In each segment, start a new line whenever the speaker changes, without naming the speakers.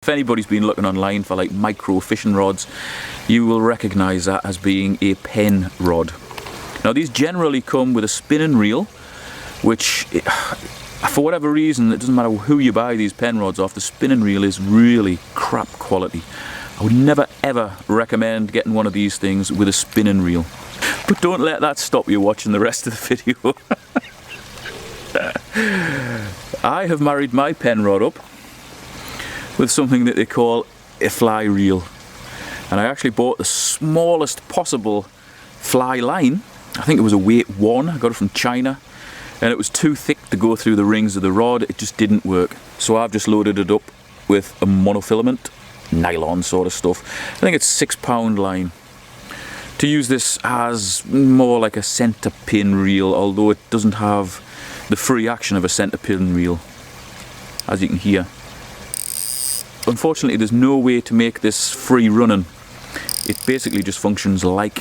If anybody's been looking online for like micro fishing rods, you will recognise that as being a pen rod. Now these generally come with a spinning reel, which for whatever reason, it doesn't matter who you buy these pen rods off, the spinning reel is really crap quality. I would never ever recommend getting one of these things with a spinning reel. But don't let that stop you watching the rest of the video. I have married my pen rod up with something that they call a fly reel. And I actually bought the smallest possible fly line. I think it was a weight 1, I got it from China. And it was too thick to go through the rings of the rod, it just didn't work. So I've just loaded it up with a monofilament, nylon sort of stuff. I think it's £6 line. To use this as more like a centre pin reel, although it doesn't have the free action of a centre pin reel, as you can hear. Unfortunately, there's no way to make this free running. It basically just functions like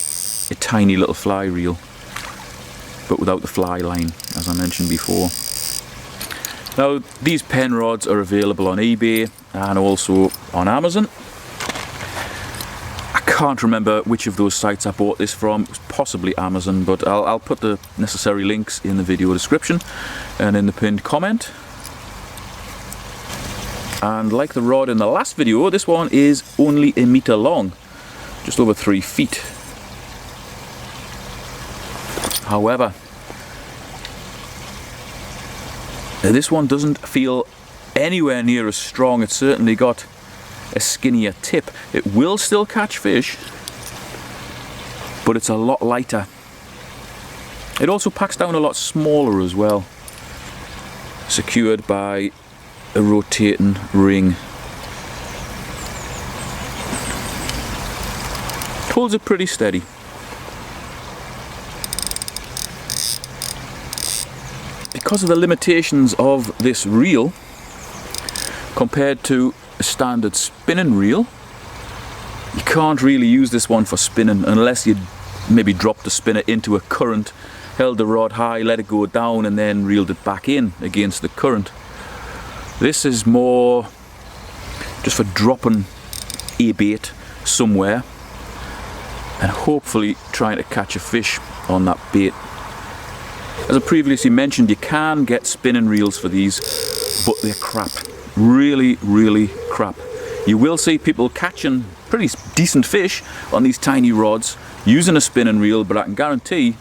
a tiny little fly reel, but without the fly line, as I mentioned before. Now, these pen rods are available on eBay and also on Amazon. I can't remember which of those sites I bought this from. It was possibly Amazon, but I'll put the necessary links in the video description and in the pinned comment. And like the rod in the last video, this one is only a metre long, just over 3 feet. However, this one doesn't feel anywhere near as strong. It's certainly got a skinnier tip. It will still catch fish, but it's a lot lighter. It also packs down a lot smaller as well, secured by a rotating ring. It holds it pretty steady. Because of the limitations of this reel compared to a standard spinning reel, you can't really use this one for spinning unless you maybe dropped the spinner into a current, held the rod high, let it go down and then reeled it back in against the current. This is more just for dropping a bait somewhere and hopefully trying to catch a fish on that bait. As I previously mentioned, you can get spinning reels for these, but they're crap. Really, really crap. You will see people catching pretty decent fish on these tiny rods using a spinning reel, but I can guarantee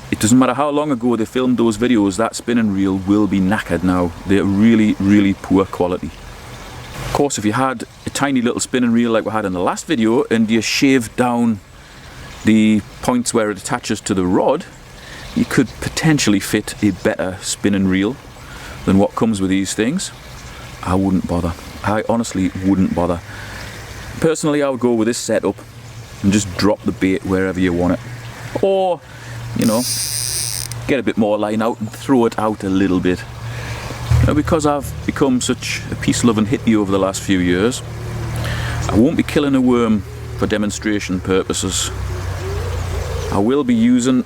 it doesn't matter how long ago they filmed those videos, that spinning reel will be knackered now. They're really, really poor quality. Of course, if you had a tiny little spinning reel like we had in the last video and you shaved down the points where it attaches to the rod, you could potentially fit a better spinning reel than what comes with these things. I wouldn't bother. I honestly wouldn't bother. Personally, I would go with this setup and just drop the bait wherever you want it. Or, you know, get a bit more line out and throw it out a little bit. Now, because I've become such a peace-loving hippie over the last few years, I won't be killing a worm for demonstration purposes. I will be using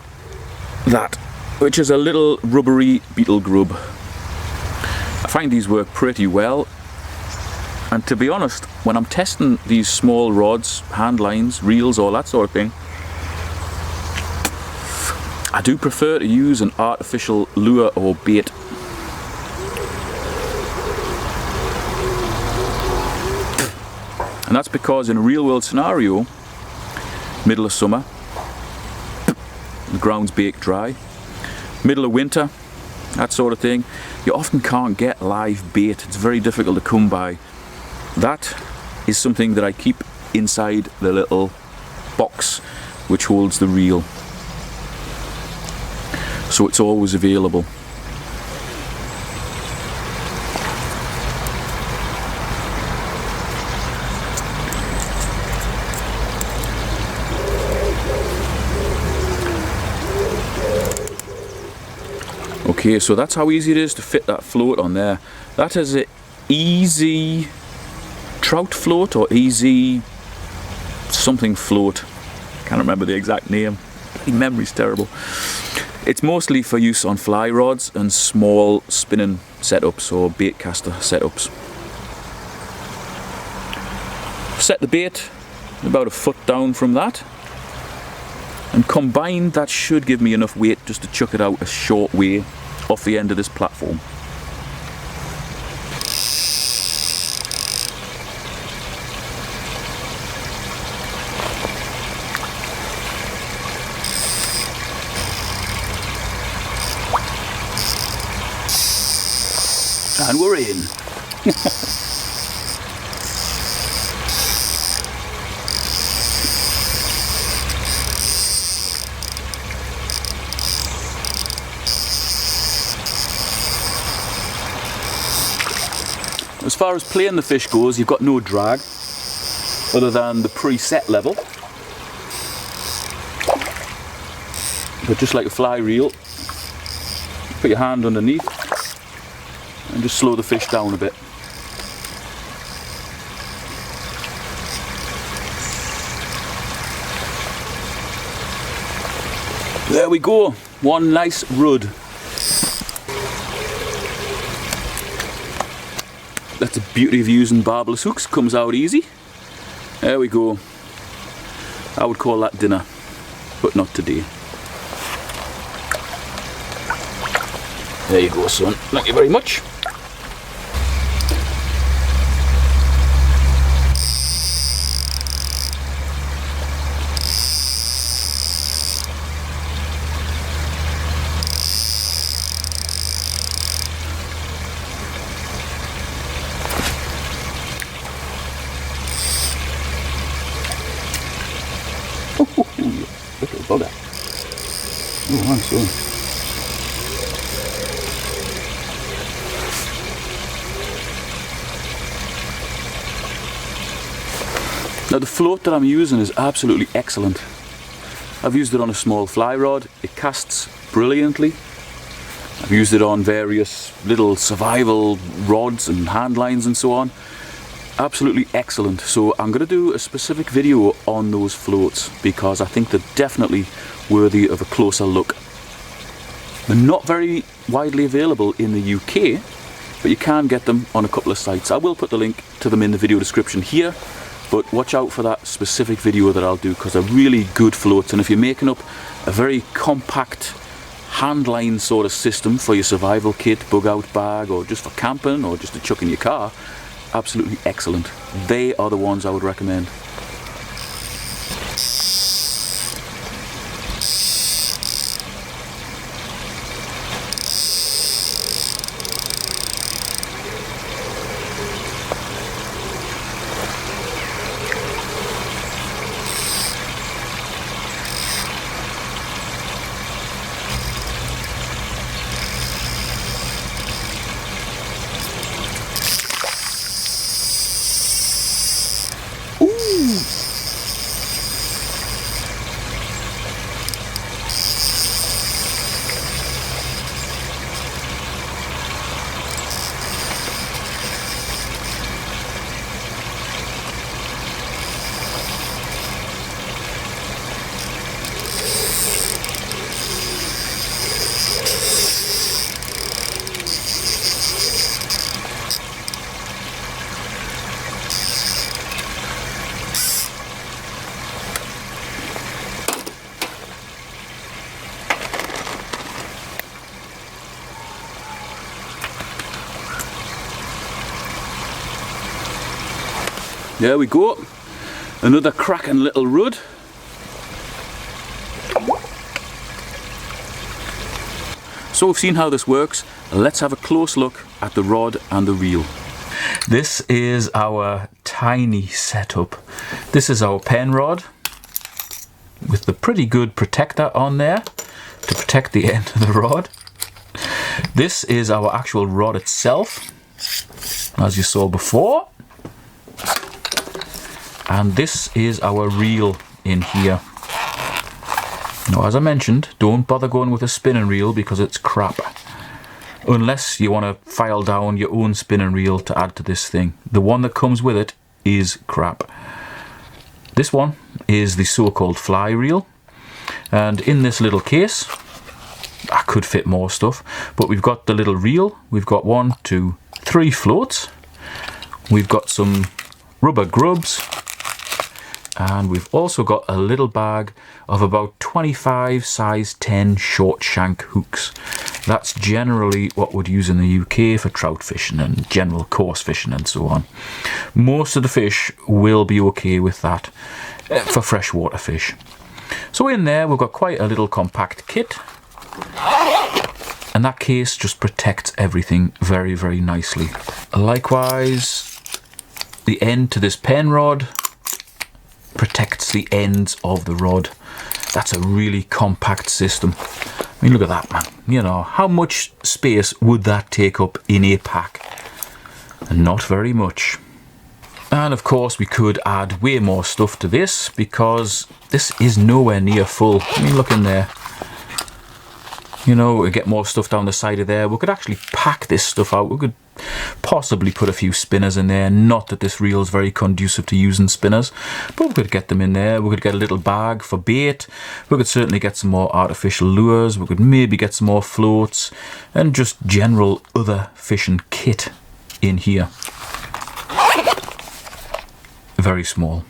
that, which is a little rubbery beetle grub. I find these work pretty well, and to be honest, when I'm testing these small rods, hand lines, reels, all that sort of thing, I do prefer to use an artificial lure or bait. And that's because in a real world scenario, middle of summer, the ground's baked dry, middle of winter, that sort of thing, you often can't get live bait. It's very difficult to come by. That is something that I keep inside the little box which holds the reel, so it's always available. Okay, so that's how easy it is to fit that float on there. That is an easy trout float or easy something float. Can't remember the exact name. My memory's terrible. It's mostly for use on fly rods and small spinning setups or bait caster setups. set the bait about a foot down from that, and combined that should give me enough weight just to chuck it out a short way off the end of this platform. And we're in. As far as playing the fish goes, you've got no drag other than the preset level. But just like a fly reel, put your hand underneath and just slow the fish down a bit. There we go, one nice rud. That's the beauty of using barbless hooks, comes out easy. There we go. I would call that dinner, but not today. There you go, son. Thank you very much. Little bugger. Oh, I'm sorry. Now the float that I'm using is absolutely excellent. I've used it on a small fly rod. It casts brilliantly. I've used it on various little survival rods and hand lines and so on. Absolutely excellent. So I'm going to do a specific video on those floats because I think they're definitely worthy of a closer look. They're not very widely available in the UK, but you can get them on a couple of sites. I will put the link to them in the video description here, but watch out for that specific video that I'll do because they're really good floats. And if you're making up a very compact handline sort of system for your survival kit, bug out bag, or just for camping or just to chuck in your car, absolutely excellent. They are the ones I would recommend. There we go, another cracking little rud. So we've seen how this works. Let's have a close look at the rod and the reel. This is our tiny setup. This is our pen rod with the pretty good protector on there to protect the end of the rod. This is our actual rod itself, as you saw before. And this is our reel in here. Now, as I mentioned, don't bother going with a spinning reel because it's crap. Unless you want to file down your own spinning reel to add to this thing. The one that comes with it is crap. This one is the so-called fly reel. And in this little case, I could fit more stuff, but we've got the little reel. We've got 1, 2, 3 floats. We've got some rubber grubs. And we've also got a little bag of about 25 size 10 short shank hooks. That's generally what we'd use in the UK for trout fishing and general coarse fishing and so on. Most of the fish will be okay with that for freshwater fish. So in there we've got quite a little compact kit, and that case just protects everything very, very nicely. Likewise, the end to this pen rod protects the ends of the rod. That's a really compact system. I mean, look at that, man. You know, how much space would that take up in a pack? Not very much. And of course we could add way more stuff to this, because this is nowhere near full. I mean, look in there. You know, we get more stuff down the side of there. We could actually pack this stuff out. We could possibly put a few spinners in there. Not that this reel is very conducive to using spinners, but we could get them in there. We could get a little bag for bait. We could certainly get some more artificial lures. We could maybe get some more floats and just general other fishing kit in here. Very small.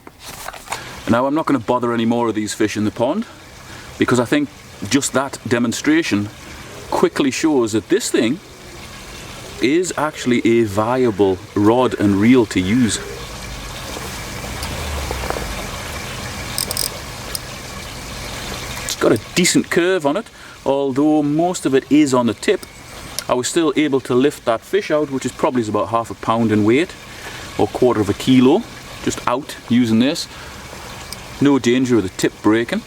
Now I'm not going to bother any more of these fish in the pond, because I think just that demonstration quickly shows that this thing is actually a viable rod and reel to use. It's got a decent curve on it, although most of it is on the tip. I was still able to lift that fish out, which is probably about half a pound in weight, or quarter of a kilo, just out using this. No danger of the tip breaking.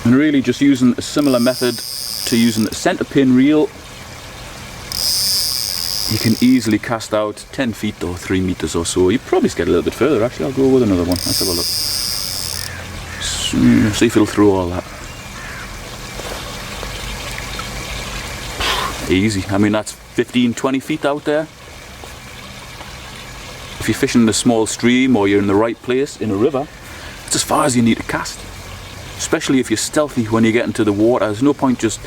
And really just using a similar method to using the centre pin reel, you can easily cast out 10 feet or 3 meters or so. You probably get a little bit further actually. I'll go with another one. Let's have a look. See if it'll throw all that. Easy. I mean, that's 15-20 feet out there. If you're fishing in a small stream or you're in the right place in a river, it's as far as you need to cast. Especially if you're stealthy when you get into the water. There's no point just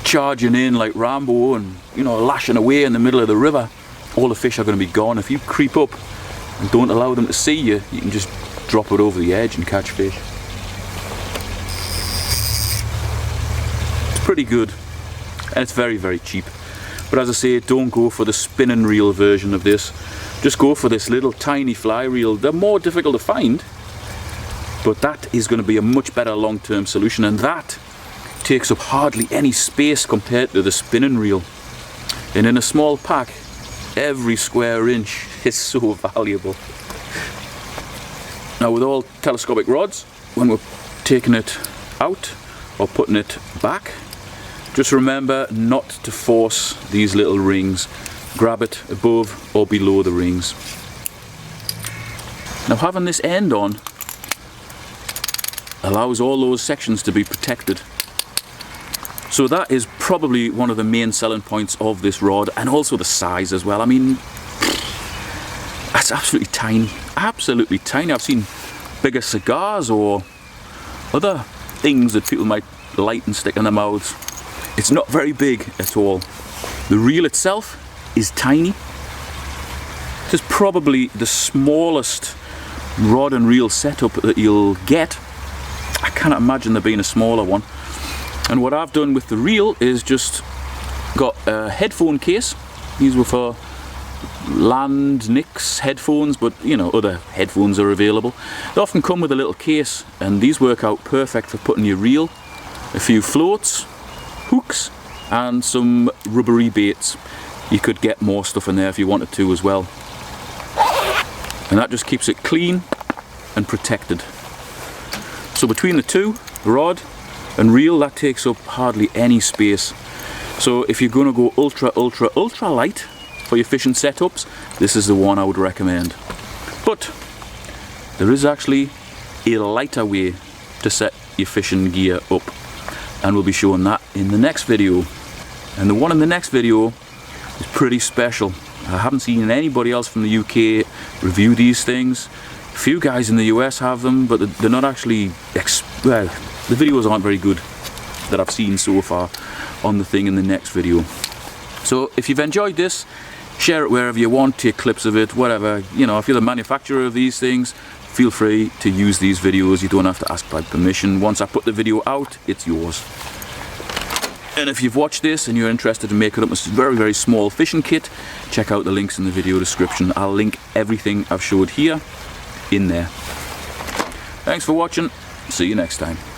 charging in like Rambo and, you know, lashing away in the middle of the river. All the fish are going to be gone. If you creep up and don't allow them to see you, you can just drop it over the edge and catch fish. It's pretty good, and it's very, very cheap. But as I say, don't go for the spinning reel version of this. Just go for this little tiny fly reel. They're more difficult to find, but that is going to be a much better long-term solution, and that takes up hardly any space compared to the spinning reel. And in a small pack, every square inch is so valuable. Now with all telescopic rods, when we're taking it out or putting it back, just remember not to force these little rings. Grab it above or below the rings. Now having this end on allows all those sections to be protected. So that is probably one of the main selling points of this rod, and also the size as well. I mean, that's absolutely tiny, absolutely tiny. I've seen bigger cigars or other things that people might light and stick in their mouths. It's not very big at all. The reel itself is tiny. This is probably the smallest rod and reel setup that you'll get. I cannot imagine there being a smaller one. And what I've done with the reel is just got a headphone case. These were for Land Nix headphones, but you know, other headphones are available. They often come with a little case, and these work out perfect for putting your reel, a few floats, hooks, and some rubbery baits. You could get more stuff in there if you wanted to as well. And that just keeps it clean and protected. So between the two, rod and reel, that takes up hardly any space. So if you're going to go ultra light for your fishing setups, this is the one I would recommend. But there is actually a lighter way to set your fishing gear up, and we'll be showing that in the next video. And the one in the next video is pretty special. I haven't seen anybody else from the UK review these things. A few guys in the US have them, but they're not actually, well, the videos aren't very good that I've seen so far on the thing in the next video. So if you've enjoyed this, Share it wherever you want, take clips of it, whatever. You know, if you're the manufacturer of these things, feel free to use these videos. You don't have to ask my permission. Once I put the video out, it's yours. And if you've watched this and you're interested in making up a very, very small fishing kit, check out the links in the video description. I'll link everything I've showed here in there. Thanks for watching. See you next time.